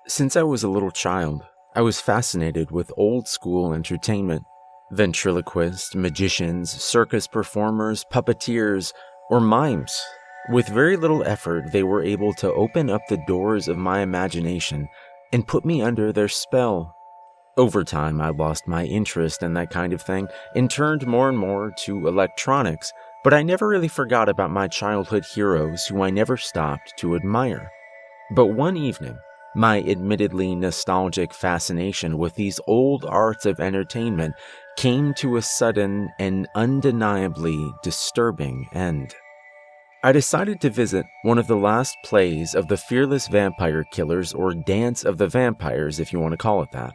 Since I was a little child, I was fascinated with old school entertainment. Ventriloquists, magicians, circus performers, puppeteers, or mimes. With very little effort, they were able to open up the doors of my imagination and put me under their spell. Over time, I lost my interest in that kind of thing and turned more and more to electronics, but I never really forgot about my childhood heroes who I never stopped to admire. But one evening, my admittedly nostalgic fascination with these old arts of entertainment came to a sudden and undeniably disturbing end. I decided to visit one of the last plays of the Fearless Vampire Killers, or Dance of the Vampires if you want to call it that.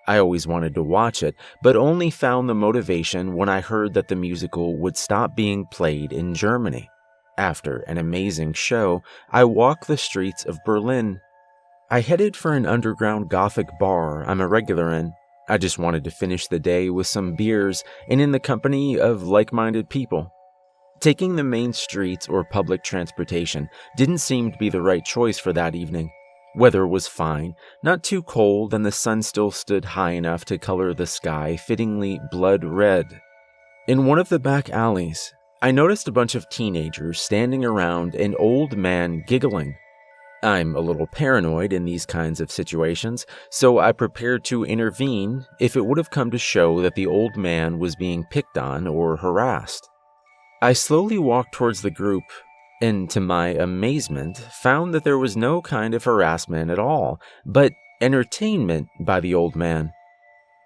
I always wanted to watch it, but only found the motivation when I heard that the musical would stop being played in Germany. After an amazing show, I walked the streets of Berlin. I headed for an underground Gothic bar I'm a regular in. I just wanted to finish the day with some beers and in the company of like-minded people. Taking the main streets or public transportation didn't seem to be the right choice for that evening. Weather was fine, not too cold, and the sun still stood high enough to color the sky fittingly blood red. In one of the back alleys, I noticed a bunch of teenagers standing around an old man giggling. I'm a little paranoid in these kinds of situations, so I prepared to intervene if it would have come to show that the old man was being picked on or harassed. I slowly walked towards the group, and to my amazement, found that there was no kind of harassment at all, but entertainment by the old man.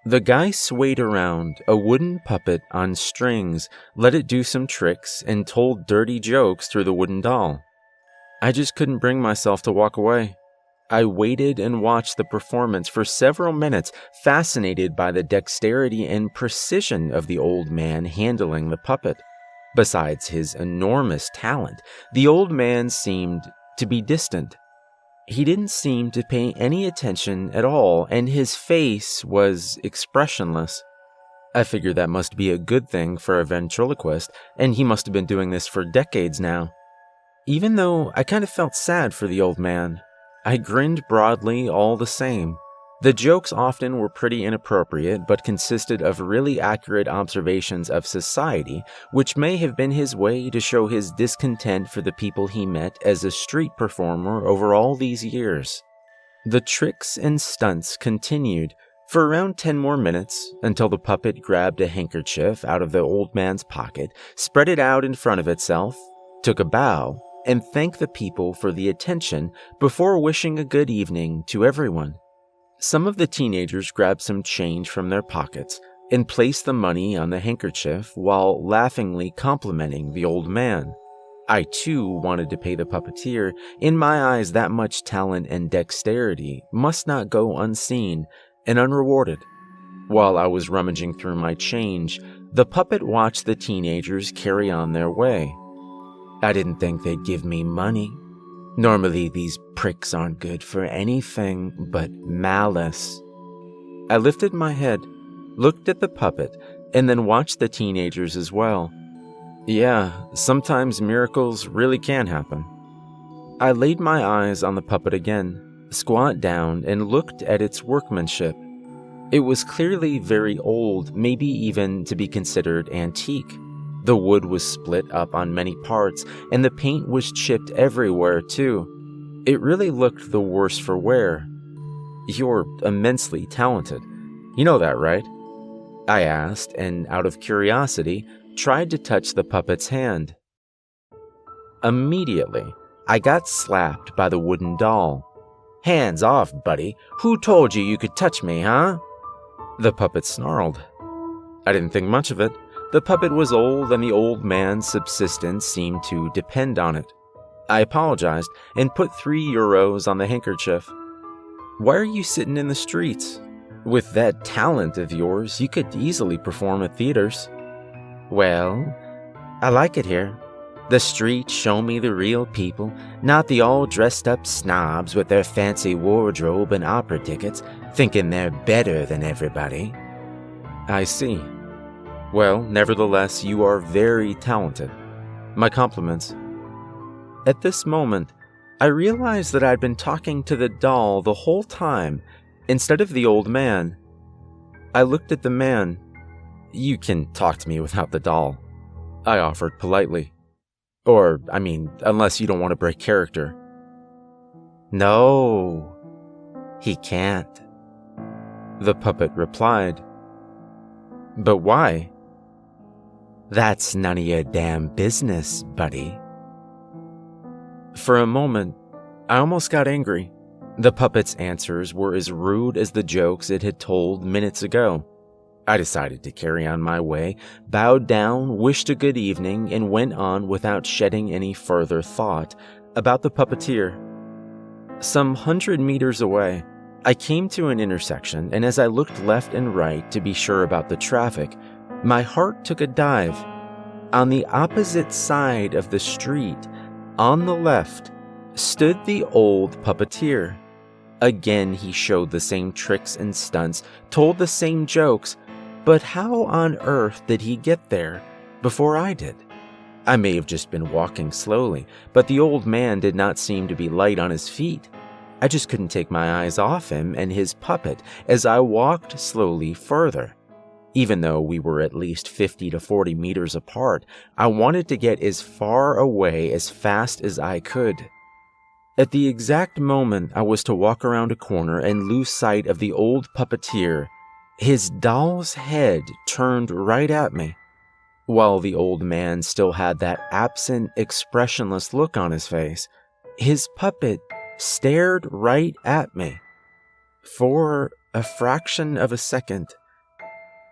The guy swayed around a wooden puppet on strings, let it do some tricks, and told dirty jokes through the wooden doll. I just couldn't bring myself to walk away. I waited and watched the performance for several minutes, fascinated by the dexterity and precision of the old man handling the puppet. Besides his enormous talent, the old man seemed to be distant. He didn't seem to pay any attention at all, and his face was expressionless. I figured that must be a good thing for a ventriloquist, and he must have been doing this for decades now. Even though I kind of felt sad for the old man, I grinned broadly all the same. The jokes often were pretty inappropriate, but consisted of really accurate observations of society, which may have been his way to show his discontent for the people he met as a street performer over all these years. The tricks and stunts continued for around 10 more minutes until the puppet grabbed a handkerchief out of the old man's pocket, spread it out in front of itself, took a bow, and thanked the people for the attention before wishing a good evening to everyone. Some of the teenagers grabbed some change from their pockets and placed the money on the handkerchief while laughingly complimenting the old man. I too wanted to pay the puppeteer. In my eyes, that much talent and dexterity must not go unseen and unrewarded. While I was rummaging through my change, the puppet watched the teenagers carry on their way. I didn't think they'd give me money. Normally, these pricks aren't good for anything but malice. I lifted my head, looked at the puppet, and then watched the teenagers as well. Yeah, sometimes miracles really can happen. I laid my eyes on the puppet again, squat down, and looked at its workmanship. It was clearly very old, maybe even to be considered antique. The wood was split up on many parts, and the paint was chipped everywhere, too. It really looked the worse for wear. You're immensely talented. You know that, right? I asked, and out of curiosity, tried to touch the puppet's hand. Immediately, I got slapped by the wooden doll. "Hands off, buddy. Who told you could touch me, huh?" The puppet snarled. I didn't think much of it. The puppet was old, and the old man's subsistence seemed to depend on it. I apologized and put €3 on the handkerchief. "Why are you sitting in the streets? With that talent of yours, you could easily perform at theaters." "Well, I like it here. The streets show me the real people, not the all dressed up snobs with their fancy wardrobe and opera tickets, thinking they're better than everybody." "I see. Well, nevertheless, you are very talented. My compliments." At this moment, I realized that I'd been talking to the doll the whole time instead of the old man. I looked at the man. "You can talk to me without the doll," I offered politely. Unless you don't want to break character." "No, he can't," the puppet replied. "But why?" "That's none of your damn business, buddy." For a moment, I almost got angry. The puppet's answers were as rude as the jokes it had told minutes ago. I decided to carry on my way, bowed down, wished a good evening, and went on without shedding any further thought about the puppeteer. Some 100 meters away, I came to an intersection, and as I looked left and right to be sure about the traffic, my heart took a dive. On the opposite side of the street, on the left, stood the old puppeteer. Again, he showed the same tricks and stunts, told the same jokes, but how on earth did he get there before I did? I may have just been walking slowly, but the old man did not seem to be light on his feet. I just couldn't take my eyes off him and his puppet as I walked slowly further. Even though we were at least 50 to 40 meters apart, I wanted to get as far away as fast as I could. At the exact moment I was to walk around a corner and lose sight of the old puppeteer, his doll's head turned right at me. While the old man still had that absent, expressionless look on his face, his puppet stared right at me. For a fraction of a second,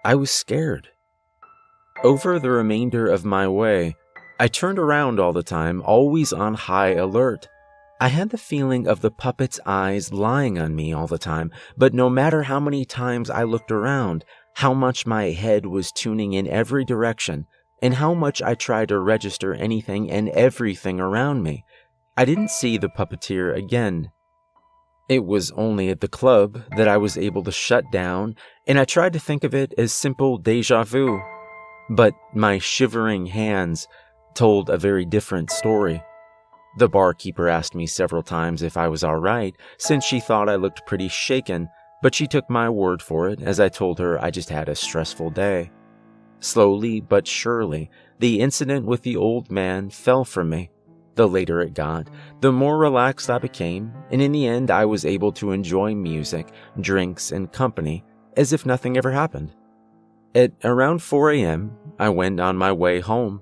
I was scared. Over the remainder of my way, I turned around all the time, always on high alert. I had the feeling of the puppet's eyes lying on me all the time, but no matter how many times I looked around, how much my head was tuning in every direction, and how much I tried to register anything and everything around me, I didn't see the puppeteer again. It was only at the club that I was able to shut down, and I tried to think of it as simple déjà vu. But my shivering hands told a very different story. The barkeeper asked me several times if I was all right, since she thought I looked pretty shaken, but she took my word for it as I told her I just had a stressful day. Slowly but surely, the incident with the old man fell from me. The later it got, the more relaxed I became, and in the end I was able to enjoy music, drinks, and company as if nothing ever happened. At around 4 a.m., I went on my way home.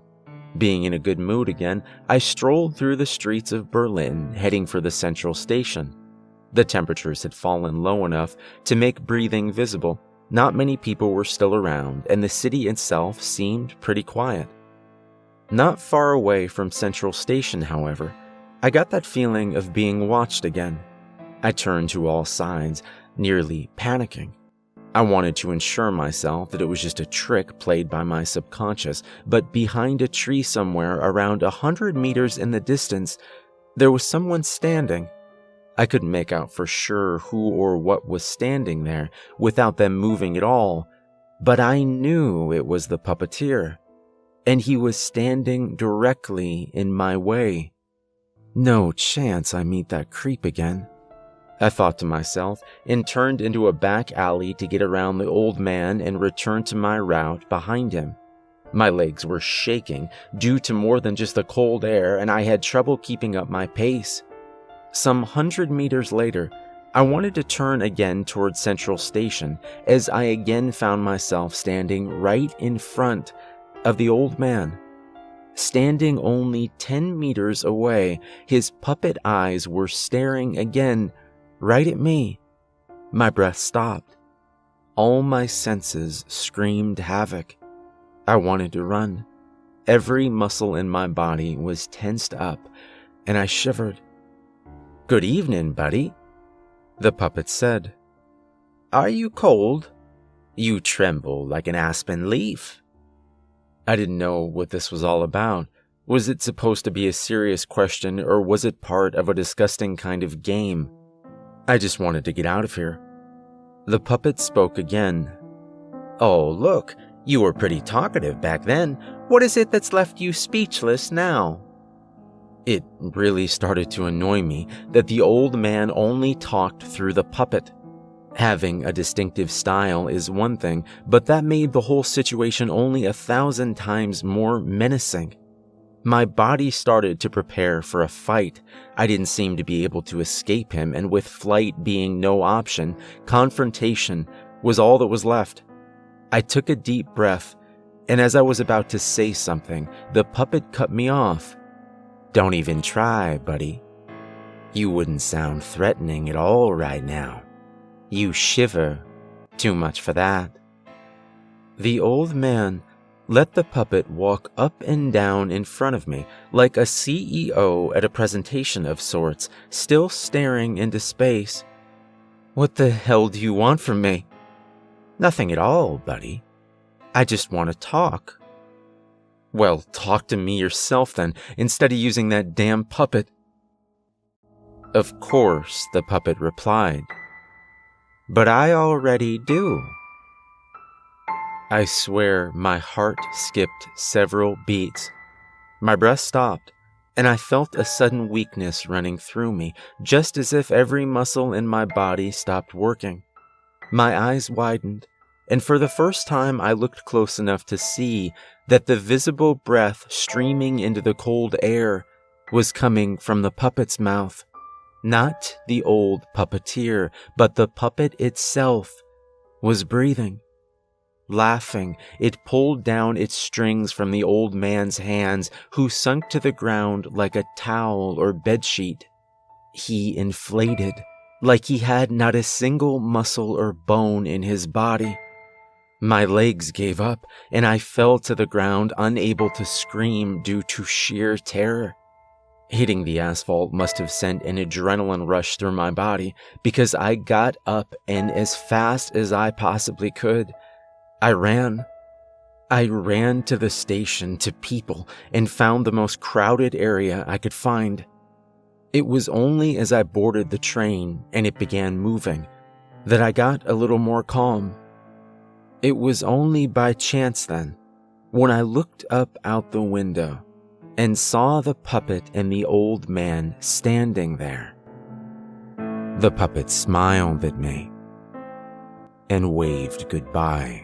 Being in a good mood again, I strolled through the streets of Berlin, heading for the central station. The temperatures had fallen low enough to make breathing visible. Not many people were still around, and the city itself seemed pretty quiet. Not far away from Central Station, however, I got that feeling of being watched again. I turned to all sides, nearly panicking. I wanted to assure myself that it was just a trick played by my subconscious, but behind a tree somewhere around 100 meters in the distance, there was someone standing. I couldn't make out for sure who or what was standing there without them moving at all, but I knew it was the puppeteer. And he was standing directly in my way. No chance I meet that creep again, I thought to myself, and turned into a back alley to get around the old man and return to my route behind him. My legs were shaking due to more than just the cold air, and I had trouble keeping up my pace. Some 100 meters later, I wanted to turn again towards Central Station as I again found myself standing right in front of the old man. Standing only 10 meters away, his puppet eyes were staring again right at me. My breath stopped. All my senses screamed havoc. I wanted to run. Every muscle in my body was tensed up, and I shivered. "Good evening, buddy," the puppet said. "Are you cold? You tremble like an aspen leaf." I didn't know what this was all about. Was it supposed to be a serious question, or was it part of a disgusting kind of game? I just wanted to get out of here. The puppet spoke again. "Oh, look, you were pretty talkative back then. What is it that's left you speechless now?" It really started to annoy me that the old man only talked through the puppet. Having a distinctive style is one thing, but that made the whole situation only 1,000 times more menacing. My body started to prepare for a fight. I didn't seem to be able to escape him, and with flight being no option, confrontation was all that was left. I took a deep breath, and as I was about to say something, the puppet cut me off. "Don't even try, buddy. You wouldn't sound threatening at all right now. You shiver too much for that." The old man let the puppet walk up and down in front of me like a CEO at a presentation of sorts, still staring into space. "What the hell do you want from me?" "Nothing at all, buddy. I just want to talk." "Well, talk to me yourself then, instead of using that damn puppet." "Of course," the puppet replied. "But I already do." I swear my heart skipped several beats. My breath stopped, and I felt a sudden weakness running through me, just as if every muscle in my body stopped working. My eyes widened, and for the first time I looked close enough to see that the visible breath streaming into the cold air was coming from the puppet's mouth. Not the old puppeteer, but the puppet itself was breathing. Laughing, it pulled down its strings from the old man's hands, who sunk to the ground like a towel or bedsheet. He inflated, like he had not a single muscle or bone in his body. My legs gave up, and I fell to the ground, unable to scream due to sheer terror. Hitting the asphalt must have sent an adrenaline rush through my body, because I got up and as fast as I possibly could, I ran. I ran to the station, to people, and found the most crowded area I could find. It was only as I boarded the train and it began moving that I got a little more calm. It was only by chance then, when I looked up out the window and saw the puppet and the old man standing there. The puppet smiled at me and waved goodbye.